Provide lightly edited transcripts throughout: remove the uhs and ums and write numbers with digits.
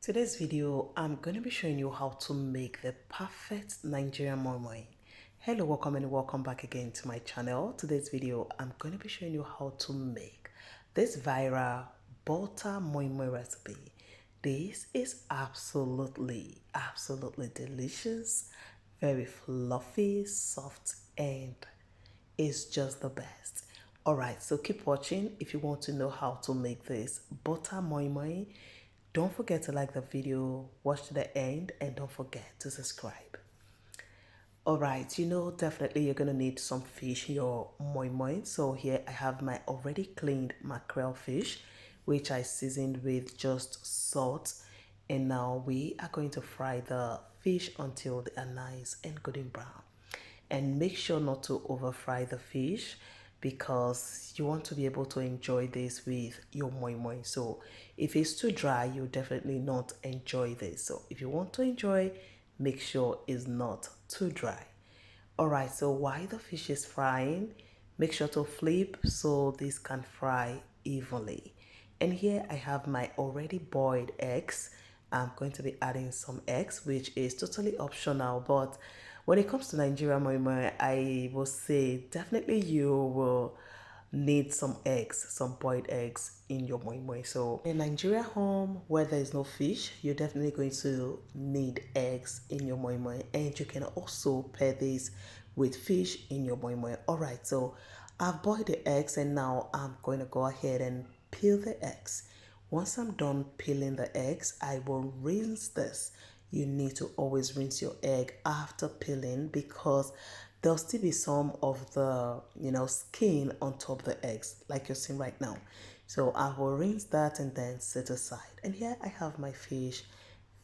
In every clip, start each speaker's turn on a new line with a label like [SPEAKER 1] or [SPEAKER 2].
[SPEAKER 1] Today's video, I'm going to be showing you how to make the perfect Nigerian MoiMoi. Hello, welcome and welcome back again to my channel. Today's video, I'm going to be showing you how to make this viral butter MoiMoi recipe. This is absolutely delicious, very fluffy, soft, and it's just the best. Alright, so keep watching if you want to know how to make this butter MoiMoi. Don't forget to like the video, watch to the end, and don't forget to subscribe. Alright, definitely you're going to need some fish in your moi moi. So here I have my already cleaned mackerel fish, which I seasoned with just salt. And now we are going to fry the fish until they are nice and golden brown. And make sure not to over fry the fish because you want to be able to enjoy this with your moi moi. So if it's too dry, you'll definitely not enjoy this. So if you want to enjoy, make sure it's not too dry. Alright, so while the fish is frying, make sure to flip so this can fry evenly. And here I have my already boiled eggs. I'm going to be adding some eggs, which is totally optional, but when it comes to Nigerian MoiMoi, I will say definitely you will need some eggs, some boiled eggs in your MoiMoi. So in Nigeria home where there is no fish, you're definitely going to need eggs in your MoiMoi, and you can also pair this with fish in your MoiMoi. Alright, so I've boiled the eggs and now I'm going to go ahead and peel the eggs. Once I'm done peeling the eggs, I will rinse this. You need to always rinse your egg after peeling because there'll still be some of the skin on top of the eggs like you're seeing right now. So I will rinse that and then set aside. And here I have my fish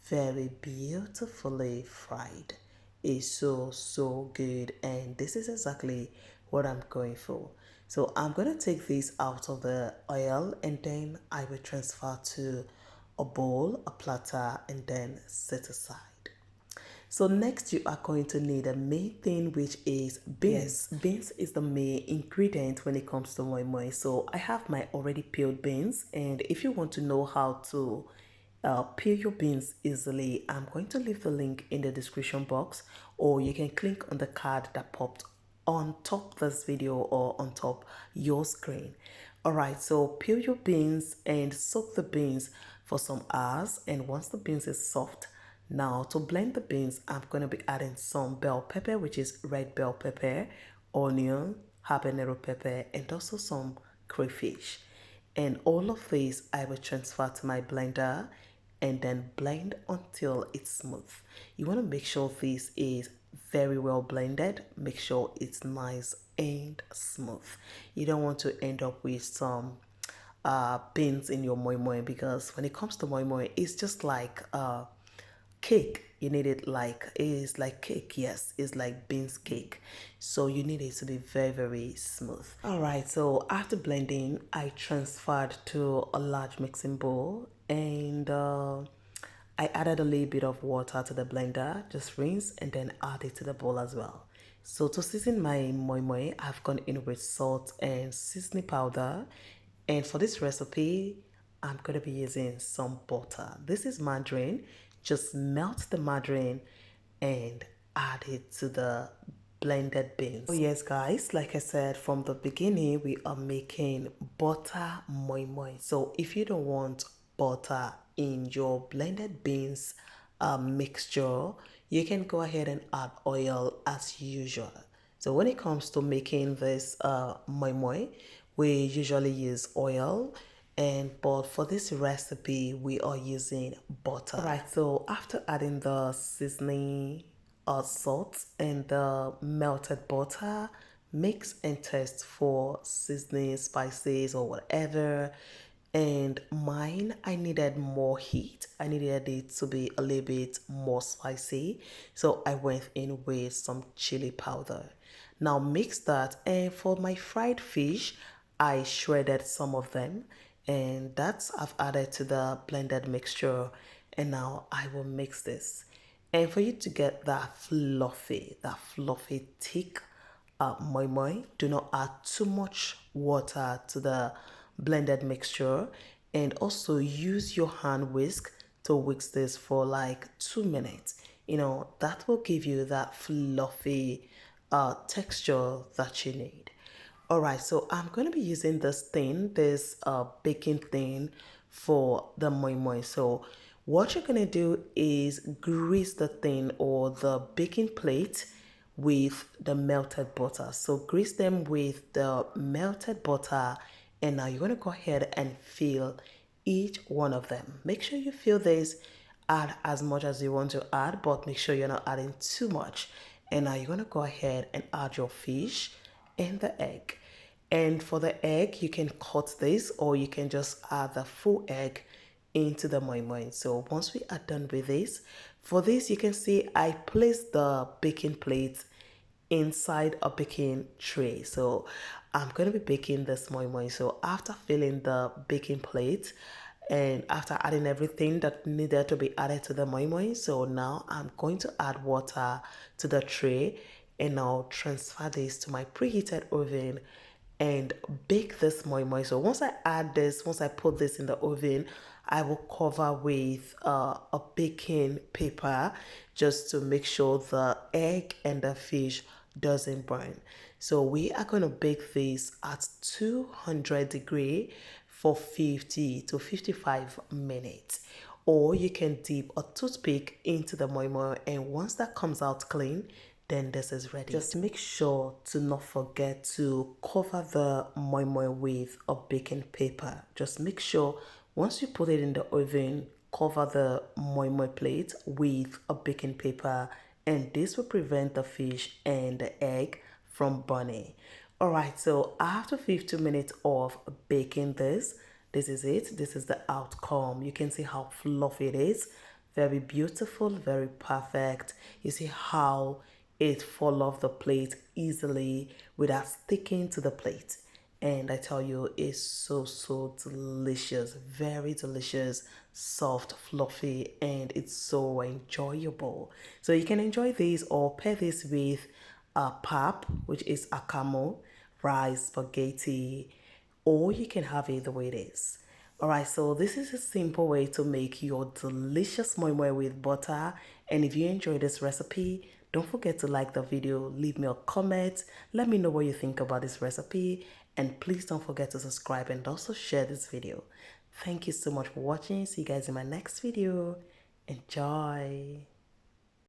[SPEAKER 1] very beautifully fried. It's so good, and this is exactly what I'm going for. So I'm going to take this out of the oil and then I will transfer to a bowl, a platter, and then set aside. So next you are going to need a main thing, which is beans. Yes, beans is the main ingredient when it comes to moi moi. So I have my already peeled beans, and if you want to know how to peel your beans easily, I'm going to leave the link in the description box, or you can click on the card that popped on top this video or on top your screen. Alright, so peel your beans and soak the beans for some hours, and once the beans is soft, now to blend the beans, I'm going to be adding some bell pepper, which is red bell pepper, onion, habanero pepper, and also some crayfish. And all of these I will transfer to my blender and then blend until it's smooth. You want to make sure this is very well blended. Make sure it's nice and smooth. You don't want to end up with some beans in your moi moi, because when it comes to moi moi, it's just like cake. You need it like, it's like cake. Yes, it's like beans cake, so you need it to be very smooth. All right, so after blending, I transferred to a large mixing bowl, and I added a little bit of water to the blender. Just rinse and then add it to the bowl as well. So to season my moi moi, I've gone in with salt and seasoning powder, and for this recipe I'm going to be using some butter. This is margarine. Just melt the margarine and add it to the blended beans. Oh yes guys, like I said from the beginning, we are making butter moi moi. So if you don't want butter in your blended beans mixture, you can go ahead and add oil as usual. So when it comes to making this moi moi, we usually use oil, but for this recipe we are using butter. Right, so after adding the seasoning, salt, and the melted butter, mix and test for seasoning, spices, or whatever. And mine, I needed more heat. I needed it to be a little bit more spicy, so I went in with some chili powder. Now mix that, and for my fried fish, I shredded some of them, and that's I've added to the blended mixture. And now I will mix this, and for you to get that fluffy thick moi moi, do not add too much water to the blended mixture, and also use your hand whisk to whisk this for like 2 minutes. You know, that will give you that fluffy texture that you need. All right, so I'm going to be using this baking thing for the moi moi. So what you're going to do is grease the thing or the baking plate with the melted butter. So grease them with the melted butter, and now you're going to go ahead and fill each one of them. Make sure you fill this, add as much as you want to add, but make sure you're not adding too much. And now you're going to go ahead and add your fish and the egg. And for the egg, you can cut this or you can just add the full egg into the moi moi. So once we are done with this, for this you can see I placed the baking plate inside a baking tray. So I'm going to be baking this moi moi. So after filling the baking plate and after adding everything that needed to be added to the moi moi, so now I'm going to add water to the tray and I'll transfer this to my preheated oven and bake this moi moi. So once I put this in the oven, I will cover with a baking paper just to make sure the egg and the fish doesn't burn. So we are going to bake this at 200 degree for 50 to 55 minutes. Or you can dip a toothpick into the moi moi, and once that comes out clean, then this is ready. Just make sure to not forget to cover the moi moi with a baking paper. Just make sure once you put it in the oven, cover the moi moi plate with a baking paper, and this will prevent the fish and the egg from burning. All right, so after 15 minutes of baking this is it. This is the outcome. You can see how fluffy it is. Very beautiful, very perfect. You see how it fall off the plate easily without sticking to the plate. And I tell you, it's so delicious, very delicious, soft, fluffy, and it's so enjoyable. So you can enjoy this or pair this with pap, which is akamo, rice, spaghetti, or you can have it the way it is. All right, so this is a simple way to make your delicious moi moi with butter. And if you enjoy this recipe, don't forget to like the video, leave me a comment, let me know what you think about this recipe, and please don't forget to subscribe and also share this video. Thank you so much for watching. See you guys in my next video. Enjoy.